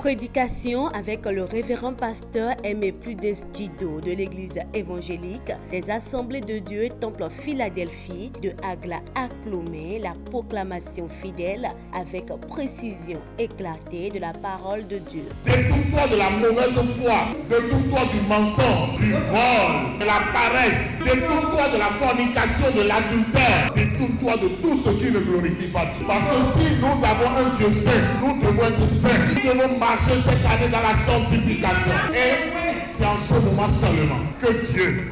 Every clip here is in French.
Prédication avec le révérend pasteur Aimé Prudence Djido de l'église évangélique des Assemblées de Dieu Temple Philadelphie de Agla à Clomé, la proclamation fidèle avec précision éclatée de la parole de Dieu. Détourne-toi de la mauvaise foi, détourne-toi du mensonge, du vol, de la paresse, détourne-toi de la fornication, de l'adultère, détourne-toi de tout ce qui ne glorifie pas Dieu. Parce que si nous avons un Dieu saint, nous devons être saints. Nous devons marcher cette année dans la sanctification. Et c'est en ce moment seulement que Dieu,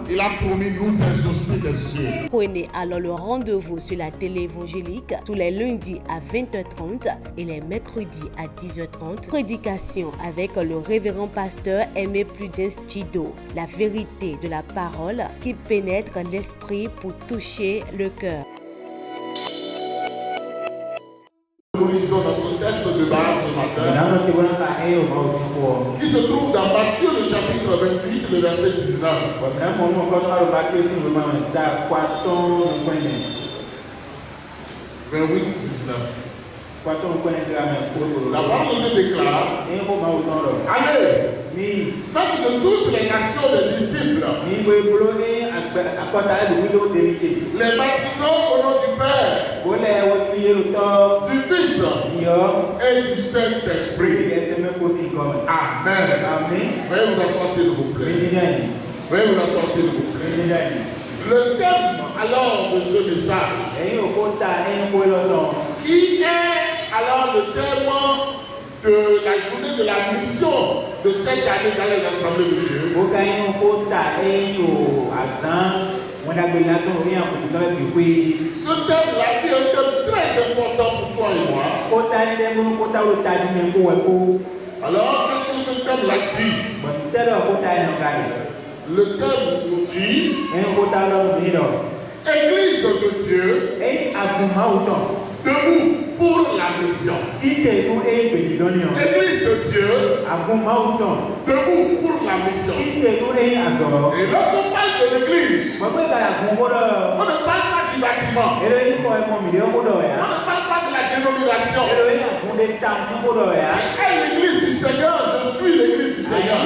il a promis nous exaucer des cieux. Prenez alors le rendez-vous sur la télé évangélique tous les lundis à 20h30 et les mercredis à 10h30. Prédication avec le révérend pasteur Aimé Prudence Djido. La vérité de la parole qui pénètre l'esprit pour toucher le cœur. Nous lisons notre texte de base ce matin, qui se trouve dans Matthieu le chapitre 28, le verset 19. 28, 19. La parole de Dieu déclare: allez, faites de toutes les nations des disciples, les baptisons au nom du Père, du Fils et du Saint-Esprit. Amen. Veuillez vous asseoir s'il vous plaît. Veuillez vous asseoir s'il vous plaît. Le thème alors de ce message, qui est alors le thème de la journée de la mission de cette année dans les Assemblées de Dieu. Ce thème-là qui est un thème très important pour toi et moi. Alors, qu'est-ce que ce thème-là dit? Le thème nous dit Église de Dieu, debout pour la mission. Église de Dieu, debout pour la mission. Et lorsqu'on parle de l'église, on ne parle pas du bâtiment, on ne parle pas de la dénomination. Tu es l'église du Seigneur, je suis l'église du Seigneur.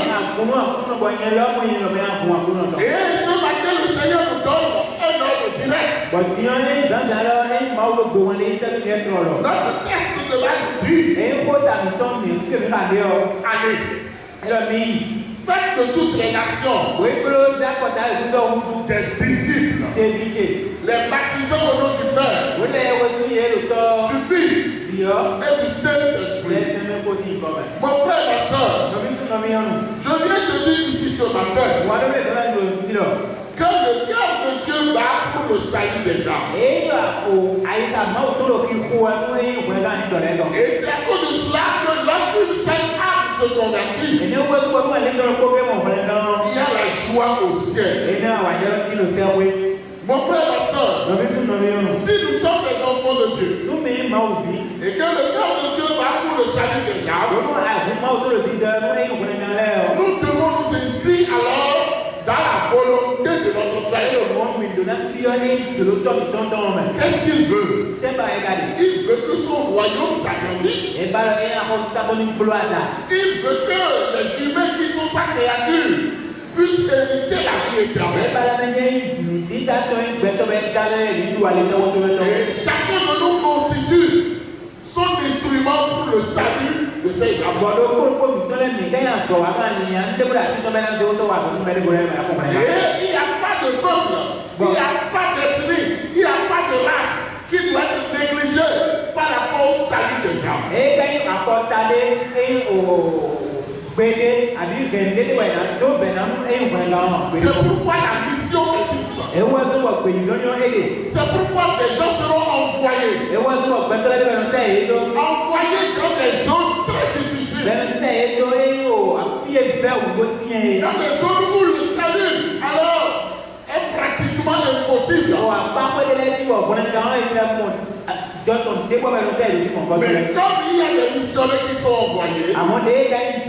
Et ce matin, le Seigneur nous donne un ordre direct. Notre texte de base dit: allez, faites de toutes les nations des disciples, les baptisants au nom du Père, du Fils et du Saint-Esprit. Mon frère, ma soeur, je viens te dire ici ce matin que le cœur de Dieu bat pour le salut des gens. Et c'est à cause de cela que lorsqu'une seule âme se convertit, il y a la joie au ciel. Mon frère, ma soeur, si nous sommes des enfants de Dieu et que le cœur de Dieu bat pour le salut des âmes, nous devons nous inscrire alors dans la volonté de notre Père. Qu'est-ce qu'il veut? Il veut que son royaume s'agrandisse. Il veut que les humains qui sont sa créature puissent hériter la vie éternelle. Et chacun de nous constitue son instrument pour le salut de ses âmes. Et il n'y a pas de peuple, il n'y a pas d'ethnie, il n'y a pas de race qui doit être négligée par rapport au salut des âmes. C'est pourquoi la mission existe. C'est pourquoi des gens seront envoyés. Envoyés dans des zones très difficiles. Dans des zones où le salut alors est pratiquement impossible. Mais comme il y a des missionnaires qui sont envoyés, et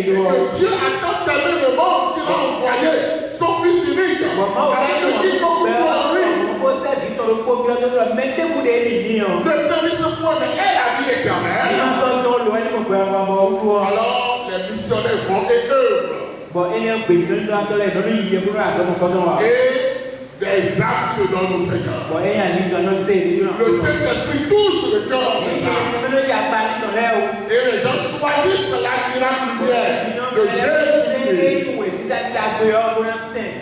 que Dieu attend tellement le monde qu'il a envoyé son Fils unique, avec qui beaucoup pour lui, ne périsse point, mais est la vie éternelle. alors les missionnaires vont et œuvrent. Et des âmes se donnent au Seigneur. Le Saint-Esprit touche le cœur des âmes. Et les gens choisissent la miracle lumière de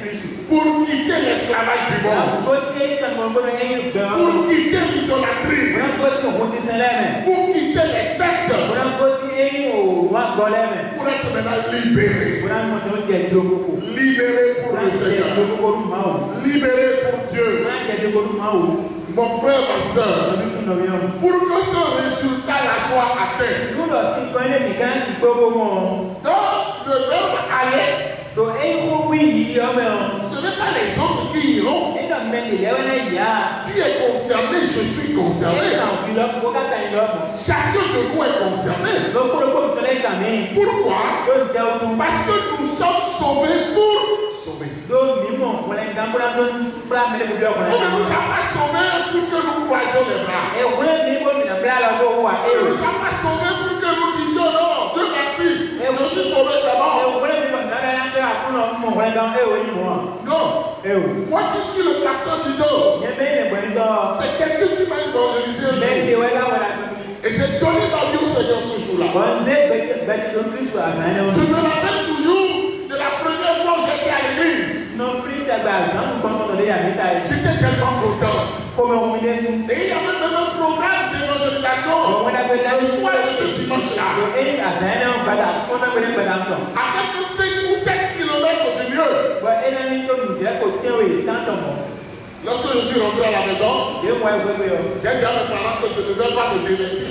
Jésus pour quitter l'esclavage du monde, pour quitter l'idolâtrie, pour quitter les sectes, pour être maintenant libérés. Libérés pour le Seigneur. Libérés pour Dieu. Mon frère, ma soeur, pour que ce résultat-là soit atteint, dans le verbe aller, ce n'est pas les autres qui iront. Tu es concerné, je suis concerné. Chacun de nous est concerné. Pourquoi? Parce que nous sommes sauvés pour sauver. On ne nous a pas sauvés pour que nous croisions les bras. On ne nous a pas sauvés pour que nous disions non, Dieu merci, je suis sauvé, c'est bon. Non. Moi qui suis le pasteur Dido, c'est quelqu'un qui m'a évangélisé un jour. Et j'ai donné ma vie au Seigneur ce jour-là. Je me rappelle toujours de la première fois où j'étais à l'église. J'étais tellement content. Et il y avait même un programme d'évangélisation le soir de ce dimanche-là. À quelques 5 ou 7 kilomètres du lieu. Lorsque je suis rentré à la maison, j'ai dit à mes parents que je ne vais pas me démentir.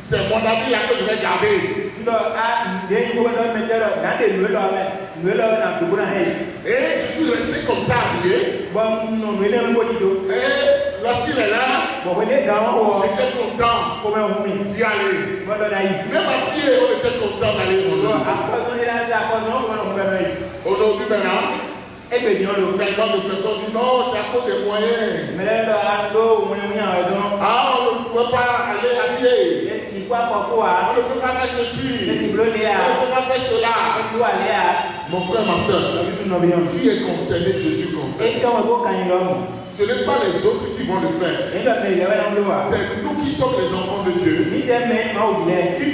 C'est mon ami là que je vais garder. Et je suis resté comme ça habillé. Et lorsqu'il est là, j'étais content d'y aller. Même à pied, on était content d'aller au monde. Aujourd'hui maintenant, tellement de personnes disent non, c'est à cause des moyens. Ah, on ne peut pas aller à pied. On ne peut pas faire ceci. On ne peut pas faire cela. Mon frère, ma soeur, tu es concerné, je suis concerné. Ce n'est pas les autres qui vont le faire. C'est nous qui sommes les enfants de Dieu. Qui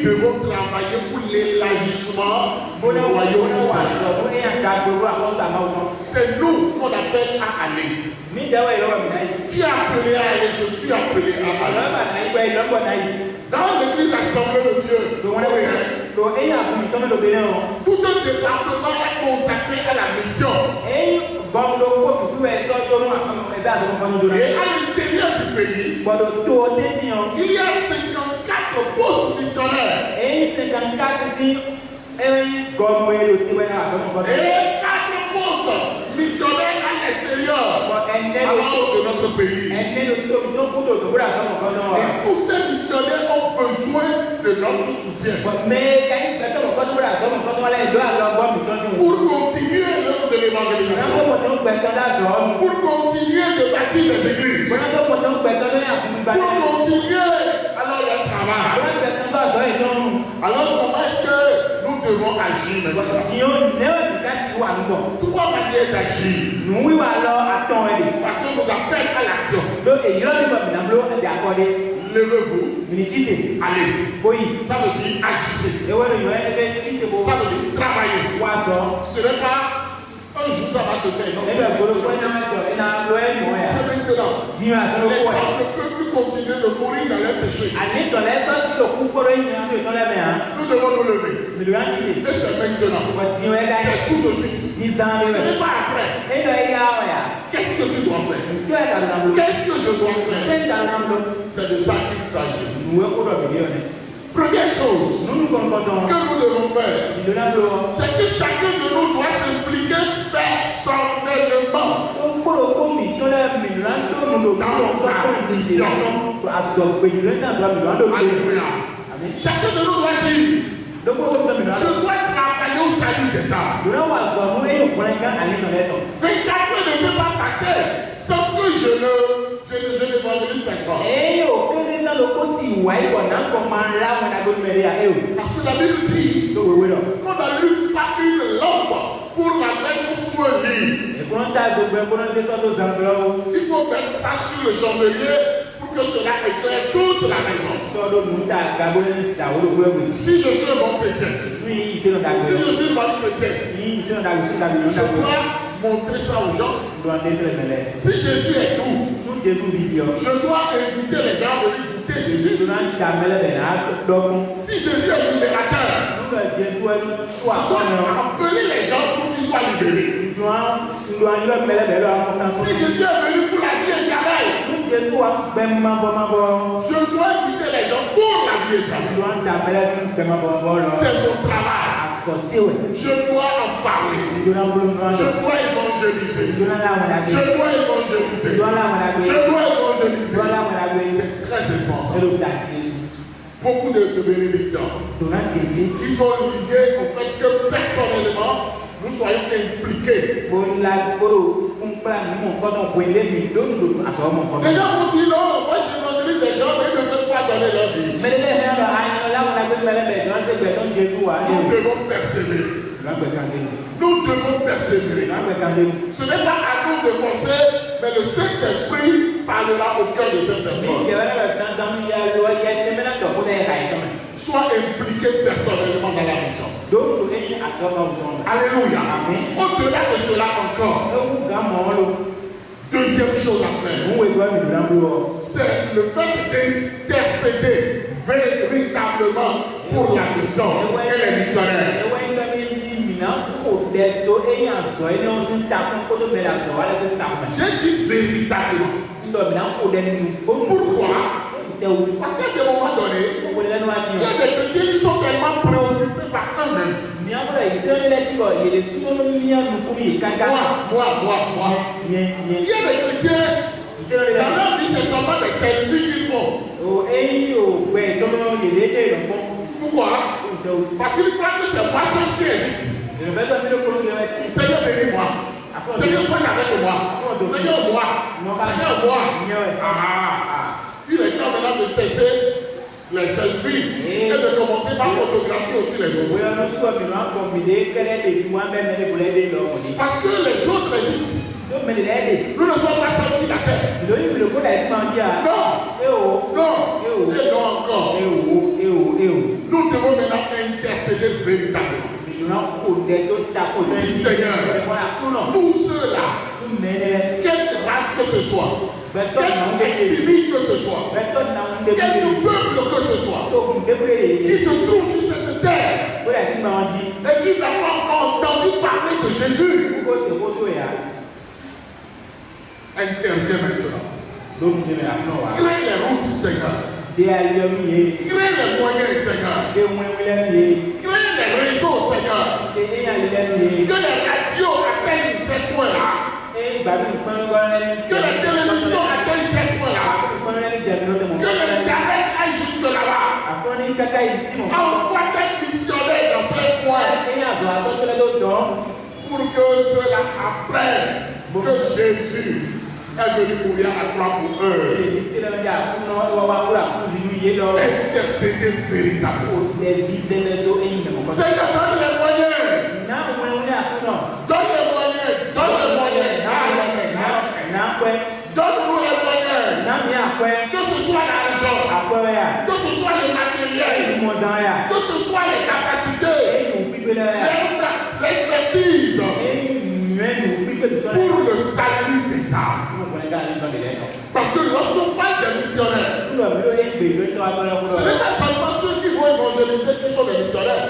devons travailler pour l'élargissement du royaume du Seigneur. C'est nous qu'on appelle à aller. Tu es appelé à aller, je suis appelé à aller. Dans l'église assemblée de Dieu, tout un département est consacré à la mission. Et à l'intérieur du pays, il y a 54 postes missionnaires. Et 4 postes missionnaires à l'extérieur de notre pays. Et tous ces missionnaires ont besoin de notre soutien pour continuer l'œuvre de l'évangélisation, pour continuer de bâtir des églises, pour continuer alors le travail. Alors comment est-ce que nous devons agir maintenant? 3 manières d'agir. Parce qu'on nous appelle à l'action. Levez-vous. Allez. Ça veut dire agissez. Ça veut dire travailler. Ce n'est pas un jour ça va se faire. Non, c'est maintenant. Les hommes ne peuvent plus continuer de mourir dans leur péché. Nous devons nous lever. Et c'est maintenant. C'est tout de suite. Ce n'est pas après. Qu'est-ce que tu dois faire? Qu'est-ce que je dois faire? C'est de ça qu'il s'agit. Première chose que nous devons faire, c'est que chacun de nous doit s'impliquer personnellement dans la mission. Alléluia. Chacun de nous doit dire, je dois travailler au salut des âmes. 24 heures ne peut pas passer sans que je ne l'évangélise personne. Parce que la Bible dit qu'on n'allume pas une lampe pour la mettre sous un lit. Il faut mettre ça sur le chandelier pour que cela éclaire toute la maison. Si je suis un bon chrétien, si je suis une bonne chrétienne, je dois montrer ça aux gens. Si Jésus est doux, je dois inviter les gens à venir goûter Jésus. Si Jésus est libérateur, je dois appeler les gens pour qu'ils soient libérés. Si Jésus est venu pour la vie éternelle, je dois inviter les gens pour la vie éternelle. C'est mon travail. Je dois en parler. Je dois évangéliser. Je dois évangéliser. C'est très important. Beaucoup de bénédictions qui sont liées au fait que personnellement nous soyons impliqués. Déjà vous dites non, moi j'évangélise des gens mais ils ne veulent pas donner leur vie. Nous devons persévérer. Nous devons persévérer. Ce n'est pas à nous de forcer, mais le Saint-Esprit parlera au cœur de cette personne. Sois impliqué personnellement dans la mission. Alléluia. Au-delà de cela encore, deuxième chose à faire, c'est le fait d'intercéder véritablement pour la mission et les missionnaires. J'ai dit véritablement. Pourquoi? Parce qu'à des moments donnés, il y a des chrétiens qui sont tellement préoccupés par eux-mêmes. Il y a des chrétiens, dans leur vie, c'est seulement des selfies qu'ils font. Pourquoi? Parce qu'ils croient que c'est moi seul qui existe. Seigneur, bénis-moi. Seigneur, sois avec moi. Seigneur, moi. Seigneur, moi. Il est temps maintenant de cesser les selfies et de commencer par photographier aussi les autres. Parce que les autres existent. Nous ne sommes pas seuls sur la terre. Non. Non. Et non encore. Nous devons maintenant intercéder véritablement. Oui, Seigneur, tous ceux-là, quelle race que ce soit, quelle ethnie que ce soit, quel peuple que ce soit, qui se trouve sur cette terre et qui n'a pas encore entendu parler de Jésus, intervient maintenant. Crée les routes, Seigneur. Crée les moyens, Seigneur. Crée les réseaux, Seigneur. Que les radios atteignent ces points-là. Que les télévisions atteignent ces points-là. Que l'Internet aille jusque là-bas. Envoie tes missionnaires dans ces points. Pour que ceux-là apprennent que Jésus est venu mourir à la croix pour eux. Intercéder véritablement. Seigneur, donne les moyens. Donne les moyens. Donne-nous les moyens. Que ce soit l'argent. Que ce soit le matériel. Que ce soit les capacités. L'expertise. Pour le salut des âmes. Parce que lorsqu'on parle des missionnaires, ce n'est pas seulement ceux qui vont évangéliser qui sont des missionnaires.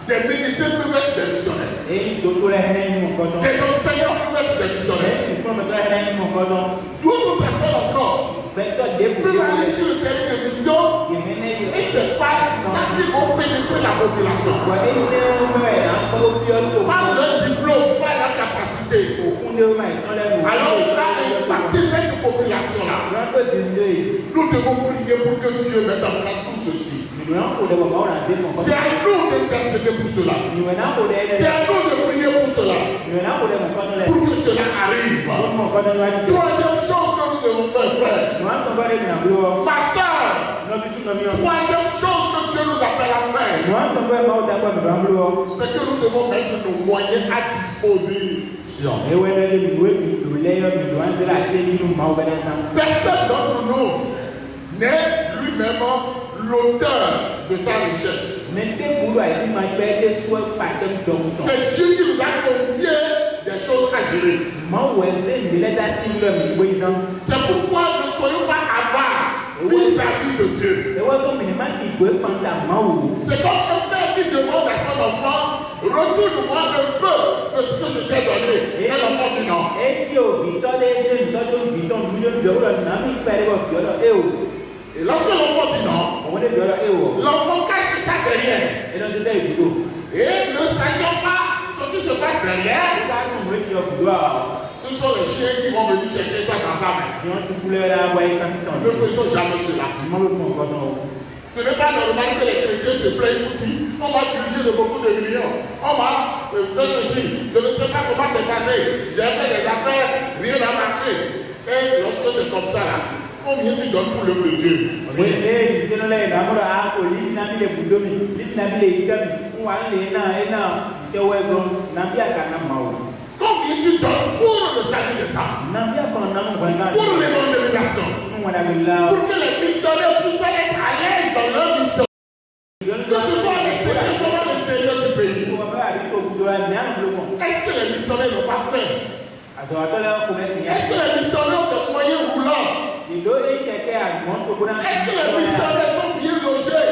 Des médecins peuvent être des missionnaires. Des enseignants peuvent être des missionnaires. D'autres personnes encore peuvent aller sur le terrain de mission et c'est par ça qu'ils vont pénétrer la population. Par leur diplôme, par leur capacité. Alors on va impacter cette population-là. Nous devons prier pour que Dieu mette en place tout ceci. C'est à nous d'intercéder pour cela. C'est à nous de prier pour cela. Pour que cela arrive. Troisième chose que nous nous devons faire, frère. Ma soeur, troisième chose que Dieu nous appelle à faire, c'est que nous devons mettre nos moyens à disposition. Personne d'entre nous n'est lui-même l'auteur de sa richesse. C'est Dieu qui nous a confié des choses à gérer. C'est pourquoi ne soyons pas avares vis-à-vis de Dieu. C'est comme un père qui demande à son enfant, retourne-moi un peu de ce que je t'ai donné. Et l'enfant dit non. Et lorsque l'enfant dit non, l'enfant cache ça derrière. Et ne sachant pas ce qui se passe derrière, ce sont les chiens qui vont venir chercher ça dans sa main. Ne faisons jamais cela. Ce n'est pas normal que les chrétiens se plaignent pour dire on m'a dirigé de beaucoup de millions, on m'a fait ceci, je ne sais pas comment c'est passé, j'ai fait des affaires, rien n'a marché. Et lorsque c'est comme ça là, combien tu donnes pour l'œuvre de Dieu? Combien tu donnes pour le salut des âmes? Pour l'évangélisation? Pour que les missionnaires puissent être à l'aise dans leur mission? Que ce soit à l'extérieur ou à l'intérieur du pays? Est-ce que les missionnaires n'ont pas fait? Est-ce que les missionnaires ont des moyens roulants? Est-ce que les missionnaires sont bien logés?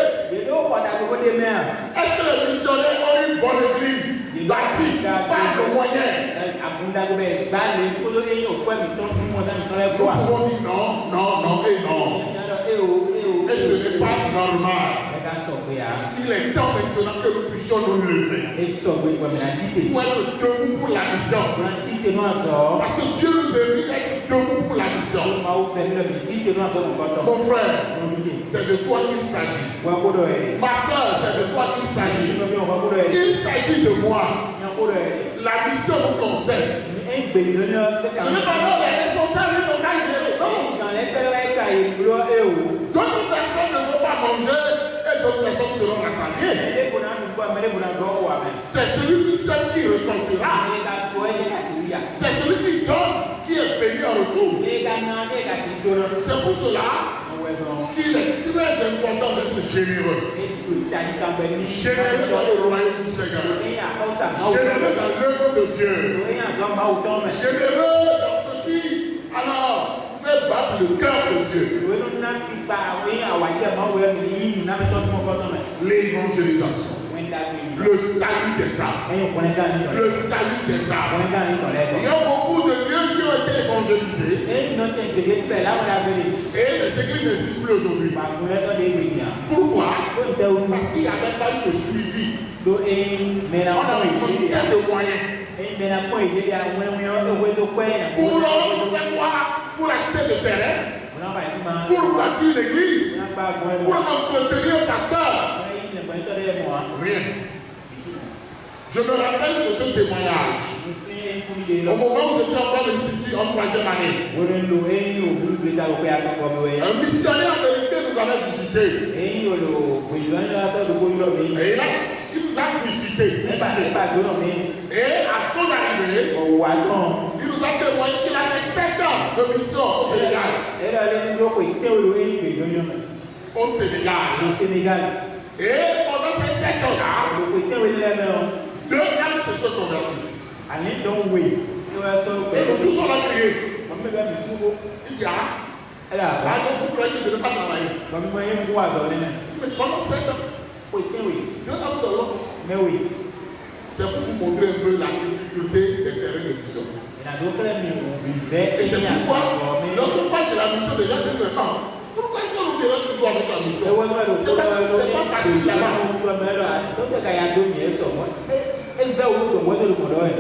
Est-ce que les missionnaires ont une bonne église bâtie par de moyens? Nous pouvons dire non, non, non et non. Et ce n'est pas normal. Il est temps maintenant que nous puissions nous lever pour être debout pour la mission. Parce que Dieu nous invite à être debout pour la mission. Mon frère, c'est de toi qu'il s'agit. Ma soeur, c'est de toi qu'il s'agit. Il s'agit de moi. La mission nous concerne. Ce n'est pas nous les responsables de nos cas gérés. Non. D'autres personnes ne vont pas manger et d'autres personnes seront rassasiées. C'est celui qui sème qui récoltera. C'est celui qui donne qui est béni en retour. C'est pour cela qu'il est très important d'être généreux. Généreux dans le royaume du Seigneur. Généreux dans l'œuvre de Dieu. Généreux dans ce qui, alors, fait battre le cœur de Dieu. L'évangélisation. Le salut des âmes. Le salut des âmes. Il y a beaucoup de lieux qui ont été évangélisés. Et les églises n'existent plus aujourd'hui. Pourquoi? Parce qu'il n'y avait pas eu de suivi. On a eu de moyens. Pour acheter des terrains, pour bâtir l'église, pour entretenir un pasteur. Rien. Je me rappelle de ce témoignage. Au moment où j'étais encore à l'Institut en 3e année, un missionnaire américain nous avait visité. Et il nous a visité. Et à son arrivée, il nous a témoigné qu'il avait 7 ans de mission au Sénégal. Au Sénégal. Et pendant ces 7 ans-là, 2 âmes se sont convertis. Et nous tous on a crié. Il y a. Donc vous croyez que je n'ai pas travaillé. Mais pendant 7 ans, 2 âmes seulement. C'est pour vous montrer un peu la difficulté des terrains de mission. Et c'est pourquoi, lorsqu'on parle de la mission, les gens disent non. Pourquoi est-ce qu'on nous dérange toujours avec la mission? C'est pas facile là-bas.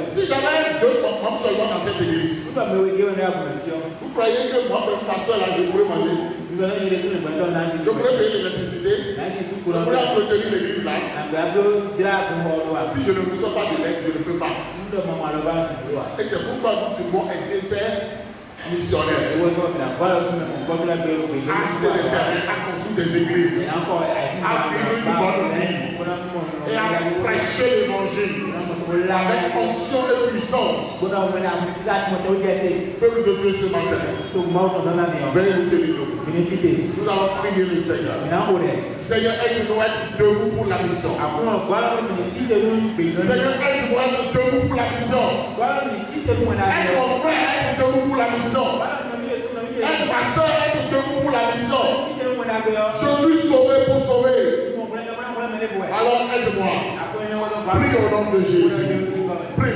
Si j'avais 2 hommes seulement dans cette église, vous croyez que moi, comme pasteur là, je pourrais manger? Je pourrais payer l'électricité? Je pourrais entretenir l'église là? Si je ne reçois pas de l'aide, je ne peux pas. Et c'est pourquoi nous devons être missionnaires. Acheter des terrains, à construire des églises, à vivre une bonne vie et à prêcher l'évangile avec onction et puissance. Peuple de Dieu ce matin, veuillez nous tenir debout. Nous allons prier le Seigneur. Seigneur, aide-nous à être debout pour la mission. Seigneur, aide-nous à être debout pour la mission. Aide mon frère à être debout pour la mission. Aide ma soeur à être debout pour la mission. Je suis sauvé pour sauver. Alors aide-moi. Prie au nom de Jésus. Prie.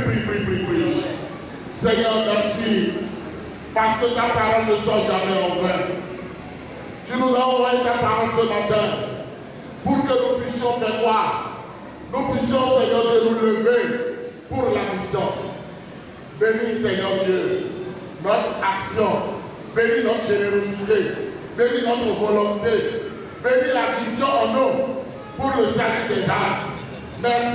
Seigneur, merci. Parce que ta parole ne sort jamais en vain. Tu nous as envoyé ta parole ce matin pour que nous puissions faire voir. Nous puissions, Seigneur Dieu, nous lever pour la mission. Bénis, Seigneur Dieu, notre action. Bénis notre générosité. Bénis notre volonté. Bénis la vision en nous pour le salut des âmes. Merci.